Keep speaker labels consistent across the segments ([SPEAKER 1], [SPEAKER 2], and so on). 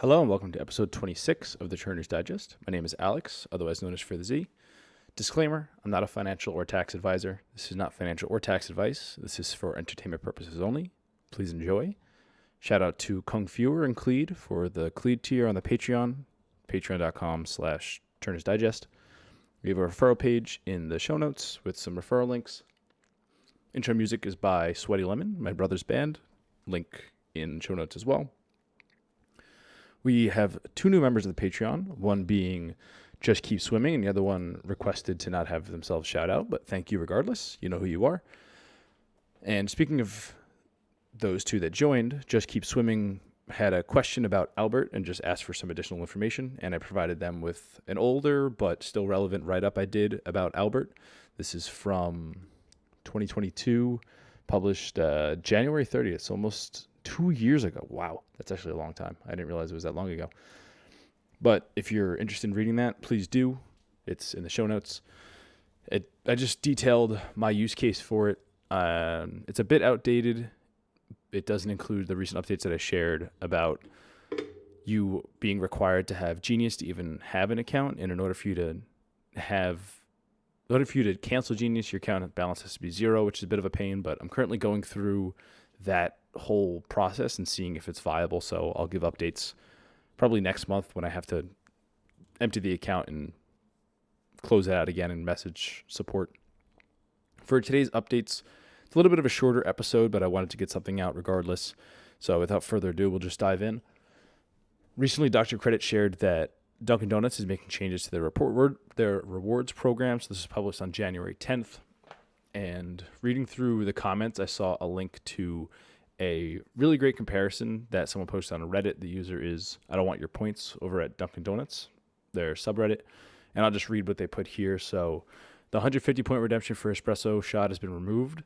[SPEAKER 1] Hello and welcome to episode 26 of the Turner's Digest. My name is Alex, otherwise known as For the Z. Disclaimer, I'm not a financial or tax advisor. This is not financial or tax advice. This is for entertainment purposes only. Please enjoy. Shout out to Kung Fuer and Cleed for the Cleed tier on the Patreon, patreon.com/Turner's Digest. We have a referral page in the show notes with some referral links. Intro music is by Sweaty Lemon, my brother's band. Link in show notes as well. We have two new members of the Patreon, one being Just Keep Swimming, and the other one requested to not have themselves shout out, but thank you regardless. You know who you are. And speaking of those two that joined, Just Keep Swimming had a question about Albert and just asked for some additional information, and I provided them with an older but still relevant write-up I did about Albert. This is from 2022, published January 30th, so almost 2 years ago. Wow, that's actually a long time. I didn't realize it was that long ago. But if you're interested in reading that, please do. It's in the show notes. I just detailed my use case for it. It's a bit outdated. It doesn't include the recent updates that I shared about you being required to have Genius to even have an account. And in order for you to cancel Genius, your account balance has to be 0, which is a bit of a pain. But I'm currently going through that whole process and seeing if it's viable. So I'll give updates probably next month when I have to empty the account and close it out again and message support. For today's updates, it's a little bit of a shorter episode, but I wanted to get something out regardless. So without further ado, we'll just dive in. Recently, Dr. Credit shared that Dunkin' Donuts is making changes to their rewards program. So this is published on January 10th. And reading through the comments, I saw a link to a really great comparison that someone posted on Reddit. The user is I Don't Want Your Points over at Dunkin' Donuts, their subreddit. And I'll just read what they put here. So the 150-point redemption for espresso shot has been removed.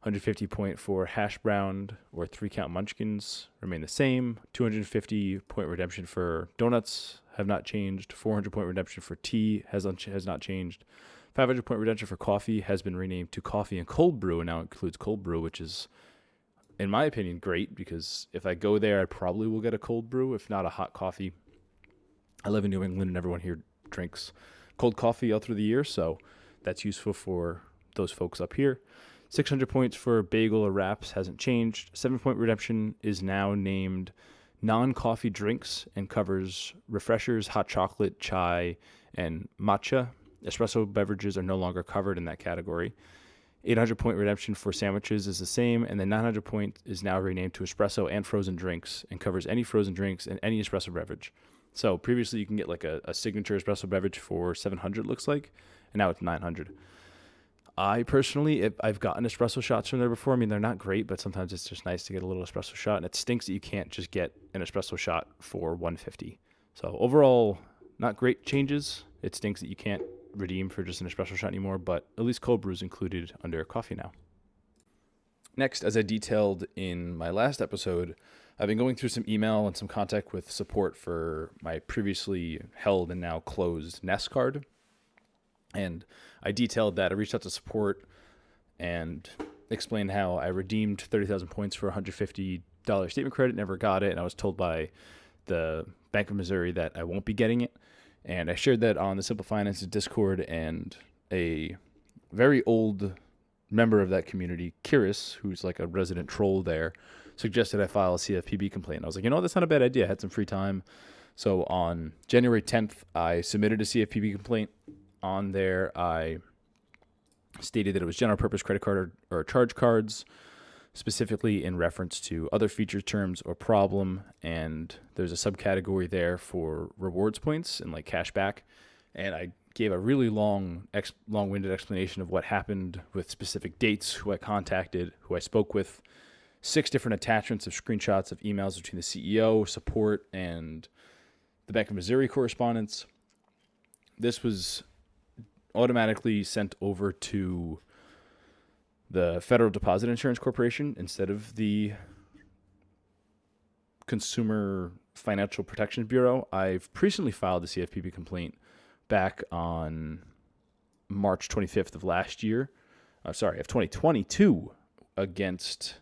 [SPEAKER 1] 150-point for hash brown or 3-count munchkins remain the same. 250-point redemption for donuts have not changed. 400-point redemption for tea has not changed. 500-point redemption for coffee has been renamed to coffee and cold brew and now includes cold brew, which is, in my opinion, great because if I go there, I probably will get a cold brew, if not a hot coffee. I live in New England and everyone here drinks cold coffee all through the year, so that's useful for those folks up here. 600 points for bagel or wraps hasn't changed. 7-point redemption is now named non-coffee drinks and covers refreshers, hot chocolate, chai, and matcha. Espresso beverages are no longer covered in that category. 800-point redemption for sandwiches is the same, and the 900-point is now renamed to espresso and frozen drinks and covers any frozen drinks and any espresso beverage. So previously you can get like a signature espresso beverage for 700, looks like, and now it's 900. I personally, I've gotten espresso shots from there before. I mean, they're not great, but sometimes it's just nice to get a little espresso shot, and it stinks that you can't just get an espresso shot for 150. So overall, not great changes. It stinks that you can't redeem for just an espresso shot anymore, but at least cold brew is included under coffee now. Next, as I detailed in my last episode, I've been going through some email and some contact with support for my previously held and now closed Nest card. And I detailed that. I reached out to support and explained how I redeemed 30,000 points for $150 statement credit, never got it, and I was told by the Bank of Missouri that I won't be getting it. And I shared that on the Simple Finances Discord, and a very old member of that community, Kiris, who's like a resident troll there, suggested I file a CFPB complaint. And I was like, that's not a bad idea. I had some free time. So on January 10th, I submitted a CFPB complaint. On there, I stated that it was general purpose credit card or charge cards, specifically in reference to other feature terms or problem, and there's a subcategory there for rewards points and like cash back. And I gave a really long-winded explanation of what happened with specific dates, who I contacted, who I spoke with, 6 different attachments of screenshots of emails between the CEO, support, and the Bank of Missouri correspondence. This was automatically sent over to the Federal Deposit Insurance Corporation instead of the Consumer Financial Protection Bureau. I've recently filed a CFPB complaint back on March 25th of last year, of 2022, against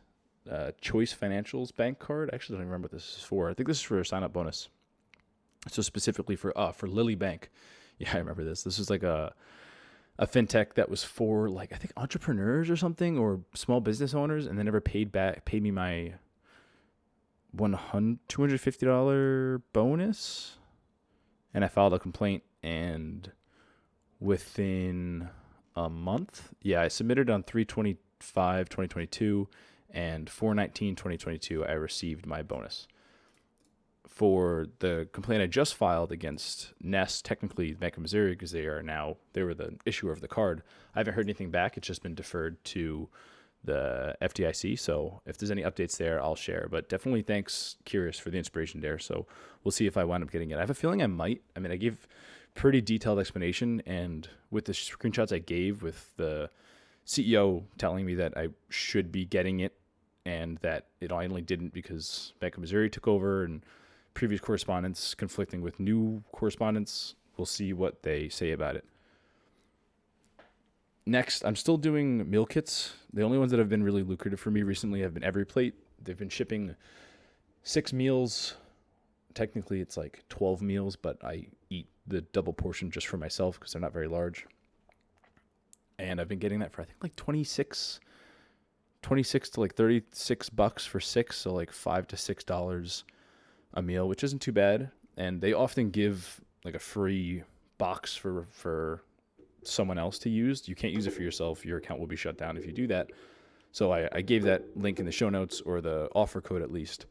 [SPEAKER 1] Choice Financial's bank card. I actually don't even remember what this is for. I think this is for a sign-up bonus. So specifically for Lily Bank. Yeah, I remember this. This was like a fintech that was for like, I think, entrepreneurs or something, or small business owners, and they never paid me my $250 bonus. And I filed a complaint, and within a month, yeah, I submitted on 3/25/2022, and 4/19/2022 I received my bonus. For the complaint I just filed against Nest, technically Bank of Missouri, because they were the issuer of the card, I haven't heard anything back. It's just been deferred to the FDIC. So if there's any updates there, I'll share. But definitely thanks, Curious, for the inspiration there. So we'll see if I wind up getting it. I have a feeling I might. I mean, I gave pretty detailed explanation, and with the screenshots I gave with the CEO telling me that I should be getting it, and that it only didn't because Bank of Missouri took over, and previous correspondence conflicting with new correspondence. We'll see what they say about it. Next, I'm still doing meal kits. The only ones that have been really lucrative for me recently have been EveryPlate. They've been shipping 6 meals. Technically, it's like 12 meals, but I eat the double portion just for myself because they're not very large. And I've been getting that for, I think, like 26 to like $36 for 6, so like $5 to $6 a meal, which isn't too bad. And they often give like a free box for someone else to use. You can't use it for yourself. Your account will be shut down if you do that. So I gave that link in the show notes, or the offer code at least.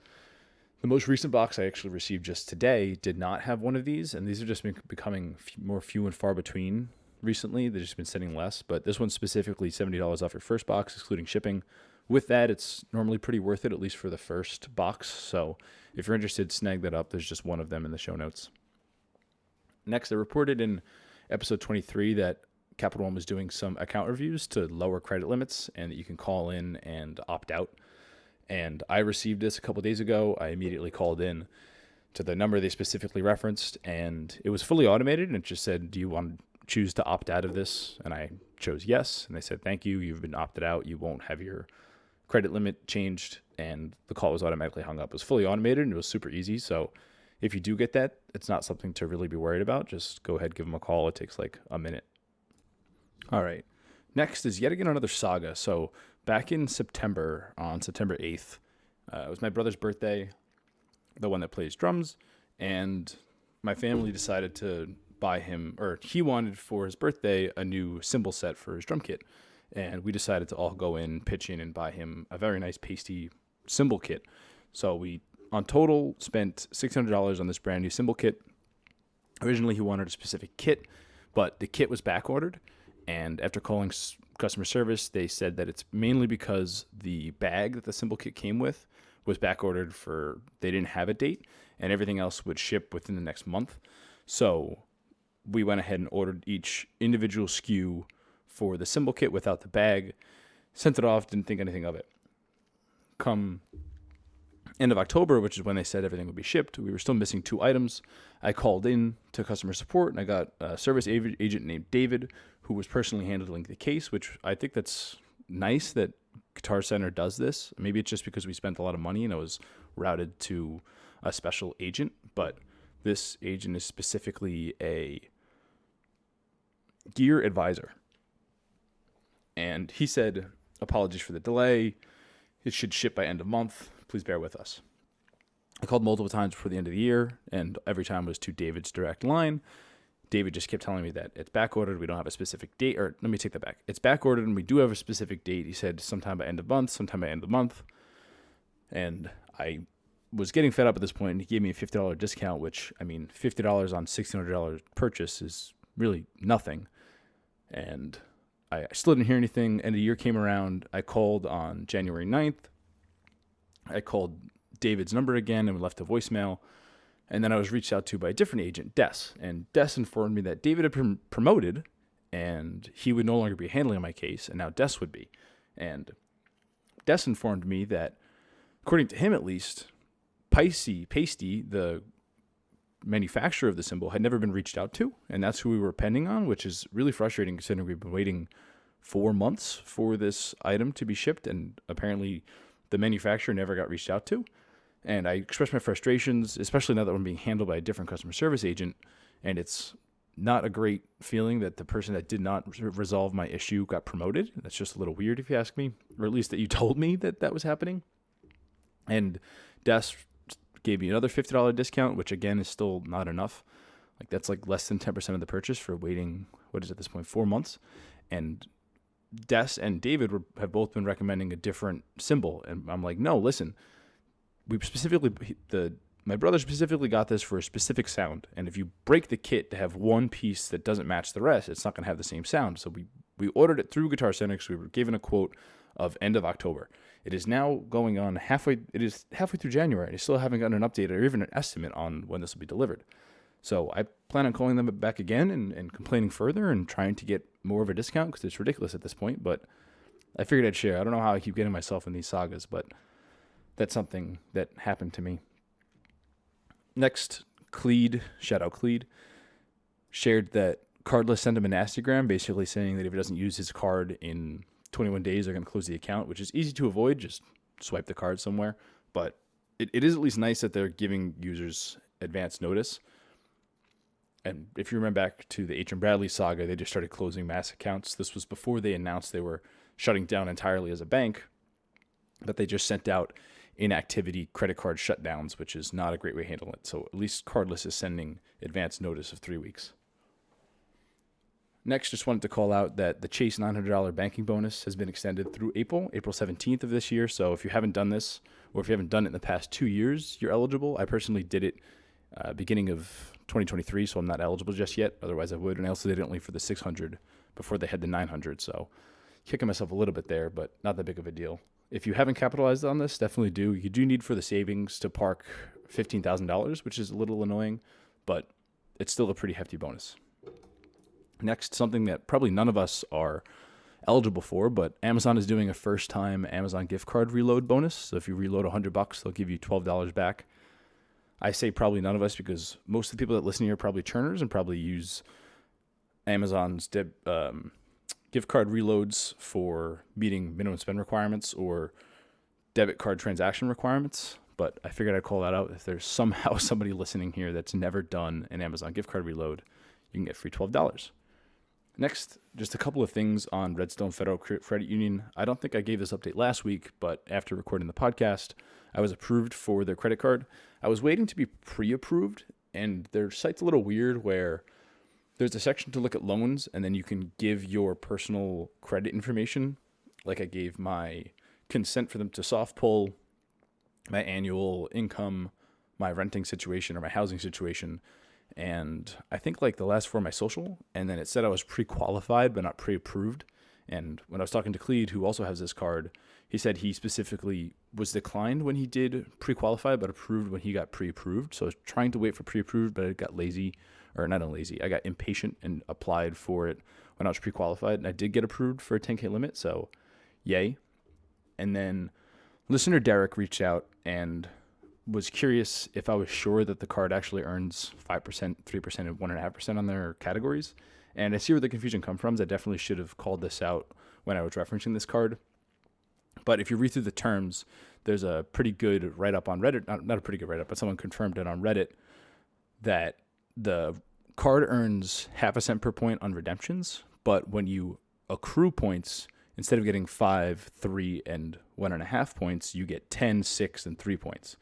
[SPEAKER 1] The most recent box I actually received just today did not have one of these, and these are just becoming more few and far between recently. They've just been sending less, but this one's specifically $70 off your first box, excluding shipping. With that, it's normally pretty worth it, at least for the first box. So if you're interested, snag that up. There's just one of them in the show notes. Next, I reported in episode 23 that Capital One was doing some account reviews to lower credit limits, and that you can call in and opt out. And I received this a couple days ago. I immediately called in to the number they specifically referenced, and it was fully automated, and it just said, do you want to choose to opt out of this? And I chose yes, and they said, thank you, you've been opted out. You won't have your credit limit changed, and the call was automatically hung up. It was fully automated, and it was super easy. So if you do get that, it's not something to really be worried about. Just go ahead, give them a call. It takes like a minute. All right. Next is yet again another Saga. So back in September, on September 8th, it was my brother's birthday, the one that plays drums, and my family decided to buy him, or he wanted for his birthday, a new cymbal set for his drum kit. And we decided to all go in, pitch in, and buy him a very nice pasty cymbal kit. So we, on total, spent $600 on this brand new cymbal kit. Originally, he wanted a specific kit, but the kit was back ordered. And after calling customer service, they said that it's mainly because the bag that the cymbal kit came with was back ordered for, they didn't have a date, and everything else would ship within the next month. So we went ahead and ordered each individual SKU for the cymbal kit without the bag, sent it off, didn't think anything of it. Come end of October, which is when they said everything would be shipped, we were still missing 2 items. I called in to customer support, and I got a service agent named David, who was personally handling the case, which I think that's nice that Guitar Center does this. Maybe it's just because we spent a lot of money and it was routed to a special agent, but this agent is specifically a gear advisor. And he said, apologies for the delay. It should ship by end of month. Please bear with us. I called multiple times before the end of the year, and every time was to David's direct line. David just kept telling me that it's back ordered. We don't have a specific date. Or let me take that back. It's back ordered, and we do have a specific date. He said sometime by end of month, sometime by end of month. And I was getting fed up at this point, and he gave me a $50 discount, which, I mean, $50 on $1,600 purchase is really nothing. And I still didn't hear anything. End of the year came around. I called on January 9th. I called David's number again and left a voicemail. And then I was reached out to by a different agent, Des. And Des informed me that David had been promoted and he would no longer be handling my case, and now Des would be. And Des informed me that, according to him at least, Pasty, the manufacturer of the cymbal, had never been reached out to, and that's who we were pending on, which is really frustrating considering we've been waiting 4 months for this item to be shipped, and apparently the manufacturer never got reached out to. And I expressed my frustrations, especially now that I'm being handled by a different customer service agent. And it's not a great feeling that the person that did not resolve my issue got promoted. That's just a little weird if you ask me, or at least that you told me that that was happening. And Des gave me another $50 discount, which again is still not enough. Like that's like less than 10% of the purchase for waiting, what is it at this point, 4 months. And Des and David have both been recommending a different symbol. And I'm like, no, listen, my brother specifically got this for a specific sound. And if you break the kit to have one piece that doesn't match the rest, it's not going to have the same sound. So we ordered it through Guitar Center because we were given a quote of end of October. It is now going on halfway through January. I still haven't gotten an update or even an estimate on when this will be delivered. So I plan on calling them back again and complaining further and trying to get more of a discount because it's ridiculous at this point. But I figured I'd share. I don't know how I keep getting myself in these sagas, but that's something that happened to me. Next, Cleed, shout out Cleed, shared that Cardless sent him a nastygram basically saying that if he doesn't use his card in 21 days, they're going to close the account, which is easy to avoid. Just swipe the card somewhere. But it is at least nice that they're giving users advance notice. And if you remember back to the H. Bradley saga, they just started closing mass accounts. This was before they announced they were shutting down entirely as a bank, but they just sent out inactivity credit card shutdowns, which is not a great way to handle it. So at least Cardless is sending advance notice of 3 weeks. Next, just wanted to call out that the Chase $900 banking bonus has been extended through April 17th of this year. So if you haven't done this, or if you haven't done it in the past 2 years, you're eligible. I personally did it beginning of 2023, so I'm not eligible just yet. Otherwise, I would. And I also did it only for the 600 before they had the 900. So kicking myself a little bit there, but not that big of a deal. If you haven't capitalized on this, definitely do. You do need for the savings to park $15,000, which is a little annoying, but it's still a pretty hefty bonus. Next, something that probably none of us are eligible for, but Amazon is doing a first-time Amazon gift card reload bonus. So if you reload $100, they'll give you $12 back. I say probably none of us because most of the people that listen here are probably churners and probably use Amazon's gift card reloads for meeting minimum spend requirements or debit card transaction requirements. But I figured I'd call that out. If there's somehow somebody listening here that's never done an Amazon gift card reload, you can get free $12. Next, just a couple of things on Redstone Federal Credit Union. I don't think I gave this update last week, but after recording the podcast, I was approved for their credit card. I was waiting to be pre-approved, and their site's a little weird where there's a section to look at loans, and then you can give your personal credit information. Like I gave my consent for them to soft pull, my annual income, my renting situation or my housing situation, and I think like the last four of my social, and then it said I was pre-qualified but not pre-approved. And when I was talking to Cleed, who also has this card, he said he specifically was declined when he did pre-qualified but approved when he got pre-approved. So I was trying to wait for pre-approved, but I got lazy, or not lazy, I got impatient and applied for it when I was pre-qualified, and I did get approved for a 10K limit, so yay. And then listener Derek reached out and was curious if I was sure that the card actually earns 5%, 3%, and 1.5% on their categories. And I see where the confusion comes from. I definitely should have called this out when I was referencing this card. But if you read through the terms, there's a pretty good write-up on Reddit. Not a pretty good write-up, but someone confirmed it on Reddit that the card earns 0.5 cent per point on redemptions. But when you accrue points, instead of getting 5, 3, and 1.5 points, you get 10, 6, and 3 points.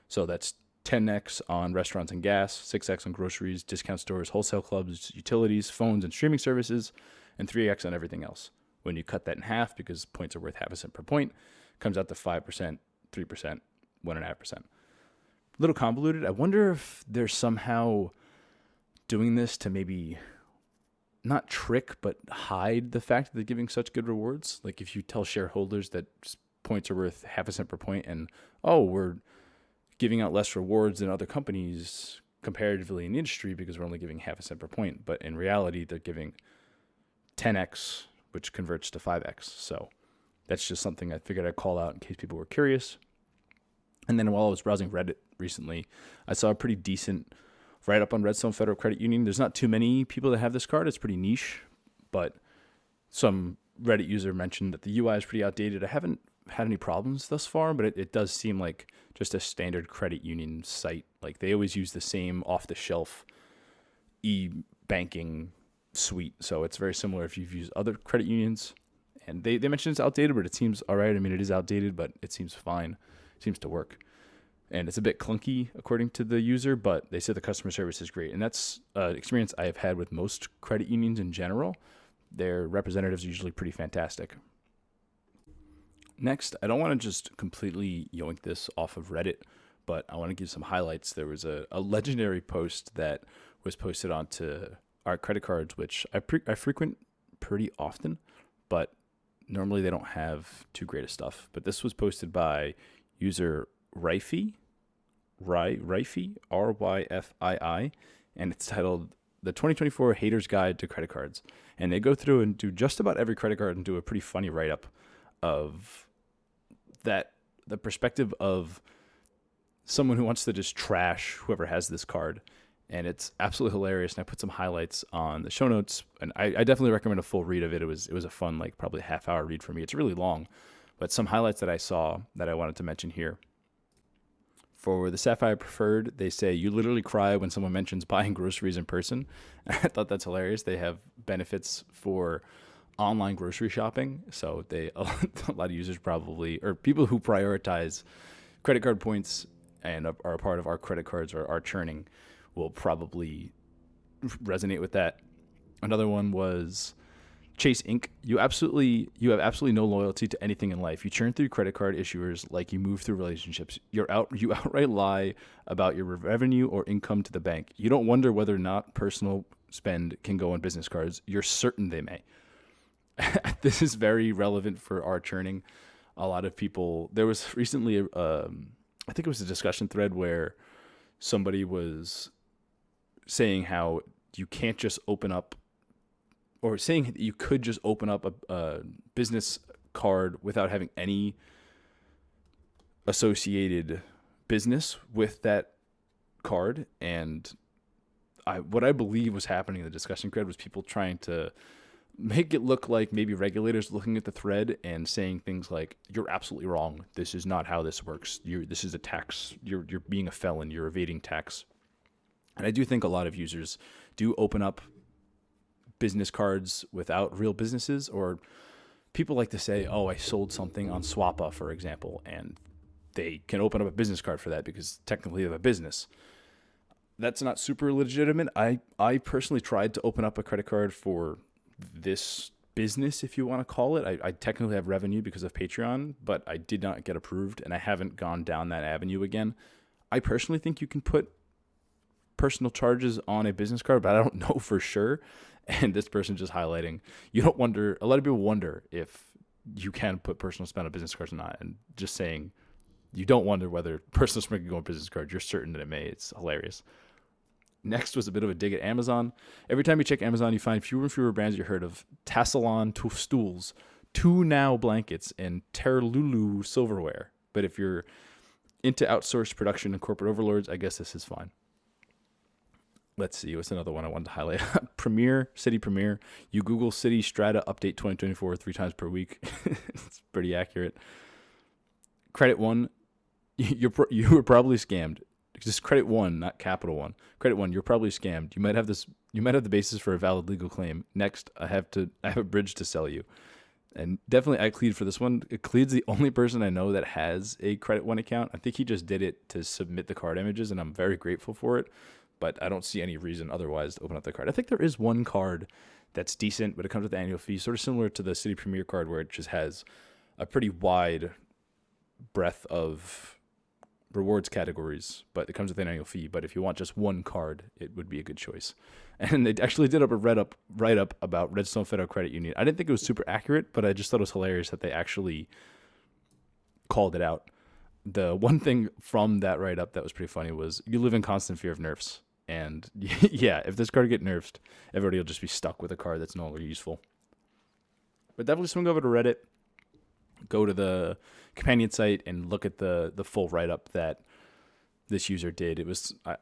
[SPEAKER 1] So that's 10x on restaurants and gas, 6x on groceries, discount stores, wholesale clubs, utilities, phones, and streaming services, and 3x on everything else. When you cut that in half, because points are worth 0.5 cent per point, comes out to 5%, 3%, 1.5%. A little convoluted. I wonder if they're somehow doing this to maybe not trick, but hide the fact that they're giving such good rewards. Like if you tell shareholders that points are worth 0.5 cent per point and, oh, we're giving out less rewards than other companies comparatively in the industry because we're only giving 0.5 cent per point. But in reality, they're giving 10x, which converts to 5x. So that's just something I figured I'd call out in case people were curious. And then while I was browsing Reddit recently, I saw a pretty decent write-up on Redstone Federal Credit Union. There's not too many people that have this card. It's pretty niche, but some Reddit user mentioned that the UI is pretty outdated. I haven't had any problems thus far, but it does seem like just a standard credit union site. Like they always use the same off the shelf e-banking suite. So it's very similar if you've used other credit unions. And they mentioned it's outdated, but it seems all right. I mean, it is outdated, but it seems fine. It seems to work. And it's a bit clunky according to the user, but they said the customer service is great. And that's an experience I have had with most credit unions in general. Their representatives are usually pretty fantastic. Next, I don't want to just completely yoink this off of Reddit, but I want to give some highlights. There was a legendary post that was posted onto our credit cards, which I frequent pretty often, but normally they don't have too great of stuff. But this was posted by user Ryfie, Ryfii, RYFII, and it's titled The 2024 Hater's Guide to Credit Cards. And they go through and do just about every credit card and do a pretty funny write-up of that, the perspective of someone who wants to just trash whoever has this card. And it's absolutely hilarious. And I put some highlights on the show notes, and I definitely recommend a full read of it. It was a fun, like probably half-hour read for me. It's really long, but some highlights that I saw that I wanted to mention here. For the Sapphire Preferred, they say, you literally cry when someone mentions buying groceries in person. I thought that's hilarious. They have benefits for online grocery shopping. So a lot of users probably, or people who prioritize credit card points and are a part of our credit cards or our churning, will probably resonate with that. Another one was Chase Inc. You have absolutely no loyalty to anything in life. You churn through credit card issuers like you move through relationships. You outright lie about your revenue or income to the bank. You don't wonder whether or not personal spend can go on business cards. You're certain they may. This is very relevant for our churning. A lot of people. There was recently, I think it was a discussion thread where somebody was saying how you can't just open up, or saying that you could just open up a business card without having any associated business with that card. And what I believe was happening in the discussion thread was people trying to make it look like maybe regulators looking at the thread and saying things like, you're absolutely wrong. This is not how this works. This is a tax. You're being a felon. You're evading tax. And I do think a lot of users do open up business cards without real businesses, or people like to say, oh, I sold something on Swappa, for example, and they can open up a business card for that because technically they have a business. That's not super legitimate. I personally tried to open up a credit card for this business, if you want to call it. I technically have revenue because of Patreon, but I did not get approved, and I haven't gone down that avenue again. I personally think you can put personal charges on a business card, but I don't know for sure. And this person just highlighting, a lot of people wonder if you can put personal spend on business cards or not, and just saying you don't wonder whether personal spend can go on business cards. You're certain that it may. It's hilarious. Next was a bit of a dig at Amazon. Every time you check Amazon, you find fewer and fewer brands you heard of. Tassalon stools, 2Now blankets, and Terlulu silverware. But if you're into outsourced production and corporate overlords, I guess this is fine. Let's see, what's another one I wanted to highlight? City Premier. You Google City Strata Update 2024 3 times per week. It's pretty accurate. Credit One, you were probably scammed. Just Credit One, not Capital One. Credit One, you're probably scammed. You might have the basis for a valid legal claim. Next, I have a bridge to sell you. And definitely I plead for this one. Cleed's the only person I know that has a Credit One account. I think he just did it to submit the card images, and I'm very grateful for it. But I don't see any reason otherwise to open up the card. I think there is one card that's decent, but it comes with the annual fee, sort of similar to the City Premier card, where it just has a pretty wide breadth of rewards categories, but it comes with an annual fee. But if you want just one card, it would be a good choice. And they actually did a write-up about Redstone Federal Credit Union. I didn't think it was super accurate, but I just thought it was hilarious that they actually called it out. The one thing from that write-up that was pretty funny was, you live in constant fear of nerfs. And yeah, if this card get nerfed, everybody will just be stuck with a card that's no longer useful. But definitely swing over to Reddit, go to the companion site, and look at the full write-up that this user did. It was a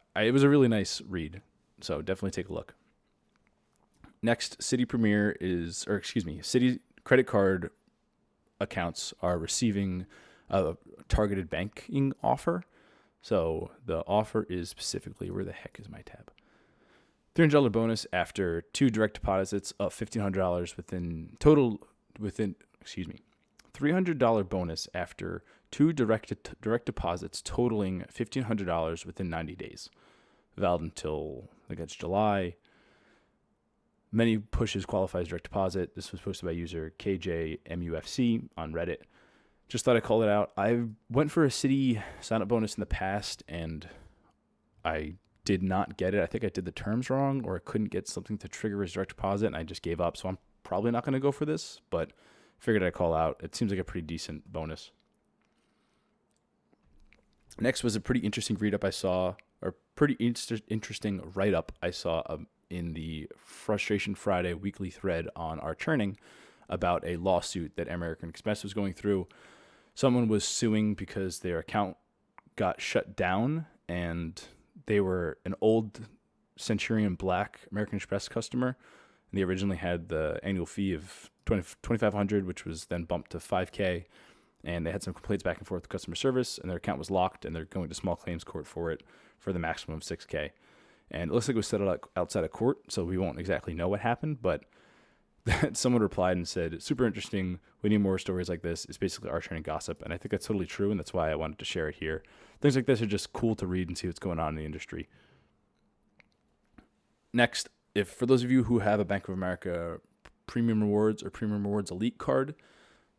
[SPEAKER 1] really nice read, so definitely take a look. Next, City Credit Card accounts are receiving a targeted banking offer. So the offer is specifically, where the heck is my tab? $300 bonus after 2 direct deposits of $1,500 $300 bonus after 2 direct deposits totaling $1,500 within 90 days. Valid until, I think it's July. Many pushes qualifies direct deposit. This was posted by user KJMUFC on Reddit. Just thought I'd call it out. I went for a city sign-up bonus in the past, and I did not get it. I think I did the terms wrong, or I couldn't get something to trigger as direct deposit, and I just gave up. So I'm probably not going to go for this, but figured I'd call out. It seems like a pretty decent bonus. Next was a pretty interesting read-up I saw, or pretty interesting write-up I saw in the Frustration Friday weekly thread on our churning about a lawsuit that American Express was going through. Someone was suing because their account got shut down, and they were an old Centurion Black American Express customer, and they originally had the annual fee of $2,500, which was then bumped to $5,000, and they had some complaints back and forth with customer service, and their account was locked, and they're going to small claims court for it for the maximum of $6,000. And it looks like it was settled outside of court, so we won't exactly know what happened, but someone replied and said, super interesting. We need more stories like this. It's basically our training gossip. And I think that's totally true, and that's why I wanted to share it here. Things like this are just cool to read and see what's going on in the industry. Next, for those of you who have a Bank of America Premium Rewards or Premium Rewards Elite card,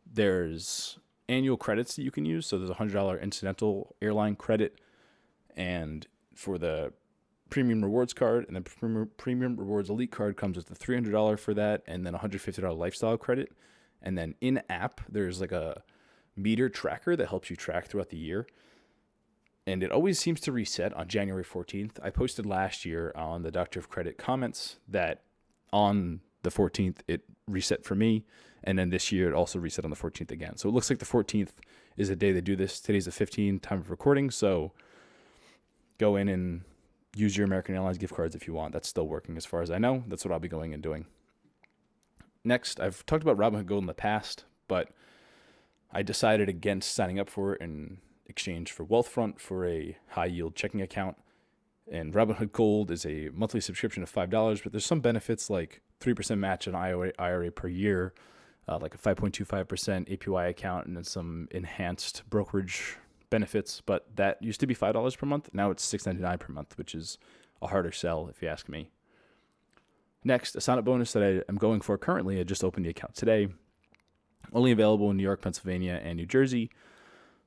[SPEAKER 1] there's annual credits that you can use. So there's a $100 incidental airline credit, and for the Premium Rewards card, and the Premium Rewards Elite card comes with the $300 for that, and then $150 lifestyle credit. And then in-app, there's like a meter tracker that helps you track throughout the year. And it always seems to reset on January 14th. I posted last year on the Doctor of Credit comments that on the 14th, it reset for me. And then this year, it also reset on the 14th again. So it looks like the 14th is the day they do this. Today's the 15th, time of recording. So go in and use your American Airlines gift cards if you want. That's still working as far as I know. That's what I'll be going and doing. Next, I've talked about Robinhood Gold in the past, but I decided against signing up for it in exchange for Wealthfront for a high-yield checking account. And Robinhood Gold is a monthly subscription of $5, but there's some benefits like 3% match on IRA per year, like a 5.25% APY account, and then some enhanced brokerage benefits. But that used to be $5 per month. Now it's $6.99 per month, which is a harder sell if you ask me. Next, a sign-up bonus that I am going for currently. I just opened the account today. Only available in New York, Pennsylvania, and New Jersey,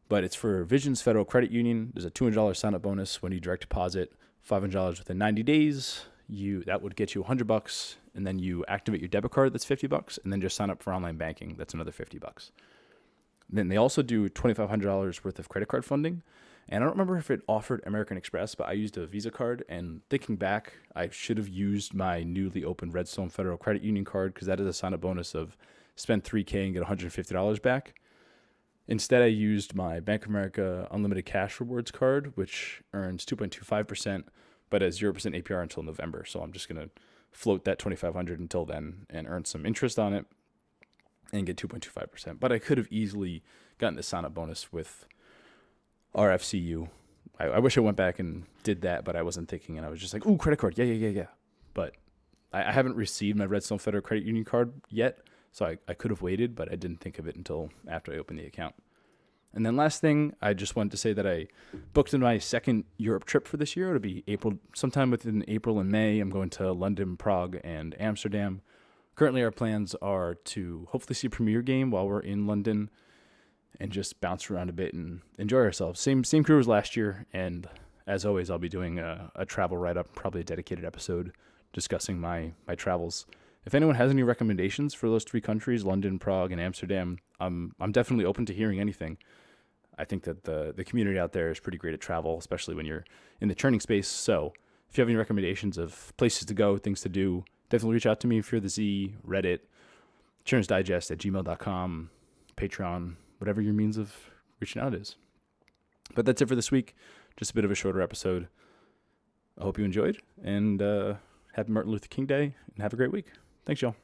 [SPEAKER 1] but it's for Visions Federal Credit Union. There's a $200 sign-up bonus when you direct deposit $500 within 90 days. That would get you $100, and then you activate your debit card. That's $50, and then just sign up for online banking. That's another $50. Then they also do $2,500 worth of credit card funding. And I don't remember if it offered American Express, but I used a Visa card. And thinking back, I should have used my newly opened Redstone Federal Credit Union card, because that is a sign-up bonus of spend $3,000 and get $150 back. Instead, I used my Bank of America Unlimited Cash Rewards card, which earns 2.25%, but has 0% APR until November. So I'm just going to float that $2,500 until then and earn some interest on it and get 2.25%. But I could have easily gotten the sign-up bonus with RFCU. I wish I went back and did that, but I wasn't thinking, and I was just like, ooh, credit card, yeah. But I haven't received my Redstone Federal Credit Union card yet, so I could have waited, but I didn't think of it until after I opened the account. And then last thing, I just wanted to say that I booked in my second Europe trip for this year. It'll be sometime within April and May. I'm going to London, Prague, and Amsterdam. Currently, our plans are to hopefully see a premiere game while we're in London and just bounce around a bit and enjoy ourselves. Same crew as last year, and as always, I'll be doing a travel write-up, probably a dedicated episode discussing my travels. If anyone has any recommendations for those 3 countries, London, Prague, and Amsterdam, I'm definitely open to hearing anything. I think that the community out there is pretty great at travel, especially when you're in the churning space. So if you have any recommendations of places to go, things to do, definitely reach out to me. Fear the Z, Reddit, churnsdigest@gmail.com, Patreon, whatever your means of reaching out is. But that's it for this week. Just a bit of a shorter episode. I hope you enjoyed, and happy Martin Luther King Day, and have a great week. Thanks, y'all.